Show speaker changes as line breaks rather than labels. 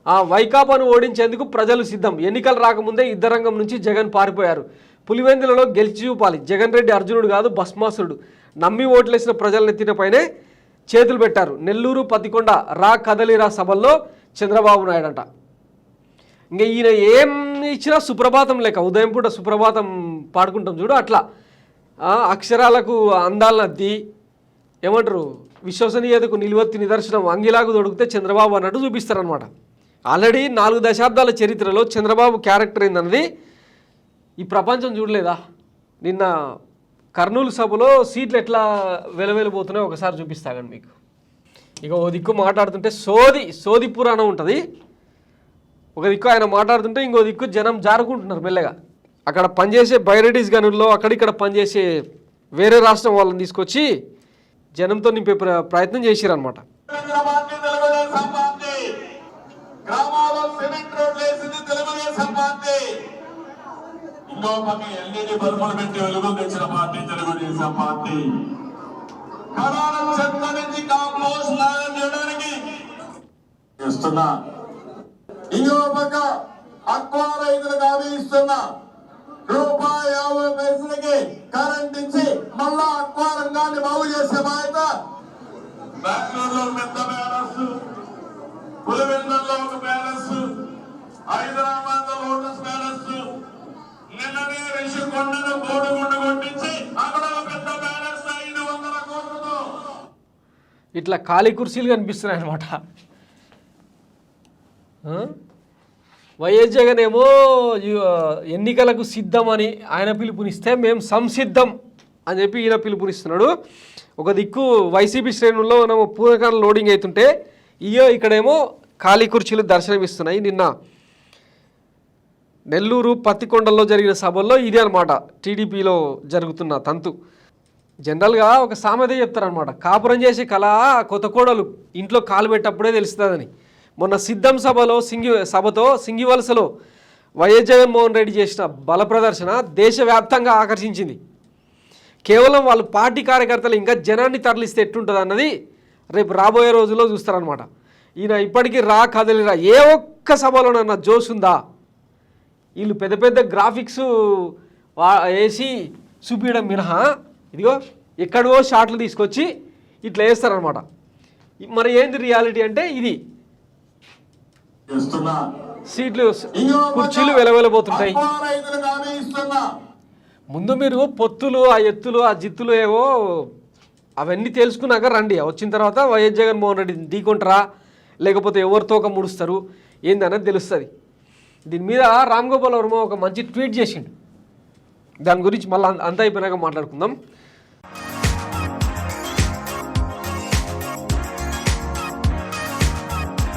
ఆ వైకాపాను ఓడించేందుకు ప్రజలు సిద్ధం. ఎన్నికలు రాకముందే యుద్ధరంగం నుంచి జగన్ పారిపోయారు. పులివెందులలో గెలిచి చూపాలి. జగన్ రెడ్డి అర్జునుడు కాదు భస్మాసురుడు. నమ్మి ఓట్లేసిన ప్రజల నెత్తినపైనే చేతులు పెట్టారు. నెల్లూరు పతికొండ రా కదలిరా సభల్లో చంద్రబాబు నాయుడు అంట. ఇంకా ఈయన ఏం ఇచ్చినా సుప్రభాతం లేక ఉదయం పూట సుప్రభాతం పాడుకుంటాం చూడు అట్లా అక్షరాలకు అందాలనద్ది ఏమంటారు విశ్వసనీయతకు నిలువెత్తు నిదర్శనం అంగిలాగు దొడికితే చంద్రబాబు అన్నట్టు చూపిస్తారనమాట. ఆల్రెడీ 4 దశాబ్దాల చరిత్రలో చంద్రబాబు క్యారెక్టర్ ఏందన్నది ఈ ప్రపంచం చూడలేదా? నిన్న కర్నూలు సభలో సీట్లు ఎట్లా వెలవెలిపోతున్నాయో ఒకసారి చూపిస్తాగండి మీకు. ఇక ఓ దిక్కు మాట్లాడుతుంటే సోది పురాణం ఉంటుంది, ఒక దిక్కు ఆయన మాట్లాడుతుంటే ఇంకో దిక్కు జనం జారుకుంటున్నారు మెల్లగా. అక్కడ పనిచేసే బయోరెడీస్ గనుల్లో అక్కడిక్కడ పనిచేసే వేరే రాష్ట్రం వాళ్ళని తీసుకొచ్చి జనంతో నింపే ప్రయత్నం చేసిరన్నమాట.
ఎల్ఈడి బల్బులు పెట్టి వెలుగులు తెచ్చిన పార్టీ తెలుగుదేశం పార్టీ. చెత్త నుంచి కాంపోస్ట్ చేయడానికి ఇస్తున్నా. ఇంకో పక్క అక్వా రైతులకు హామీ ఇస్తున్నా. ₹50 కరెంట్ ఇచ్చి మళ్ళా అక్వా రంగాన్ని బాగు చేసే బాధ్యత. బెంగళూరులో పెద్ద బ్యాలెన్స్, పులివెందుల్లో ఒక బ్యాలెన్స్, హైదరాబాద్ లో లోటస్ బ్యాలెన్స్, నిన్ననే రిషికొండను బోడుగుండు కొట్టించి అక్కడ పెద్ద బ్యాలెన్స్ 500 కోట్లతో
ఇట్లా ఖాళీ కుర్చీలు కనిపిస్తున్నాయి అనమాట. వైఎస్ జగన్ ఏమో ఎన్నికలకు సిద్ధమని ఆయన పిలుపునిస్తే మేము సంసిద్ధం అని చెప్పి ఈయన పిలుపునిస్తున్నాడు. ఒక దిక్కు వైసీపీ శ్రేణుల్లో మనం పూర్వకాలం లోడింగ్ అవుతుంటే ఇక్కడేమో ఖాళీ కుర్చీలు దర్శనమిస్తున్నాయి. నిన్న నెల్లూరు పత్తికొండల్లో జరిగిన సభల్లో ఇదే అనమాట టీడీపీలో జరుగుతున్న తంతు. జనరల్గా ఒక సామెత చెప్తారనమాట, కాపురం చేసే కళ కొత్త కోడలు ఇంట్లో కాలు పెట్టప్పుడే తెలుస్తుందని. మొన్న సిద్ధం సభతో సింగివలసలో వైఎస్ జగన్మోహన్ రెడ్డి చేసిన బల ప్రదర్శన దేశవ్యాప్తంగా ఆకర్షించింది. కేవలం వాళ్ళు పార్టీ కార్యకర్తలు ఇంకా జనాన్ని తరలిస్తే ఎట్టుంటుంది అన్నది రేపు రాబోయే రోజుల్లో చూస్తారనమాట. ఈయన ఇప్పటికీ రా కదలిరా ఏ ఒక్క సభలోనన్నా జోష్ ఉందా? వీళ్ళు పెద్ద పెద్ద గ్రాఫిక్స్ వేసి చూపించడం మినహా ఇదిగో ఎక్కడో షాట్లు తీసుకొచ్చి ఇట్లా వేస్తారనమాట. మరి ఏంది రియాలిటీ అంటే ఇది సీట్లు కుర్చీలు వెలవెలబోతుంటాయి. ముందు మీరు పొత్తులు ఆ ఎత్తులు ఆ జిత్తులు ఏవో అవన్నీ తెలుసుకున్నాక రండి. వచ్చిన తర్వాత వైఎస్ జగన్మోహన్ రెడ్డి ఢీకొంటారా లేకపోతే ఎవరితో ఒక ముడుస్తారు ఏందన్నది తెలుస్తుంది. దీని మీద రామ్ గోపాల్ వర్మ ఒక మంచి ట్వీట్ చేసిండు. దాని గురించి మళ్ళీ అంతా అయిపోయినాక మాట్లాడుకుందాం.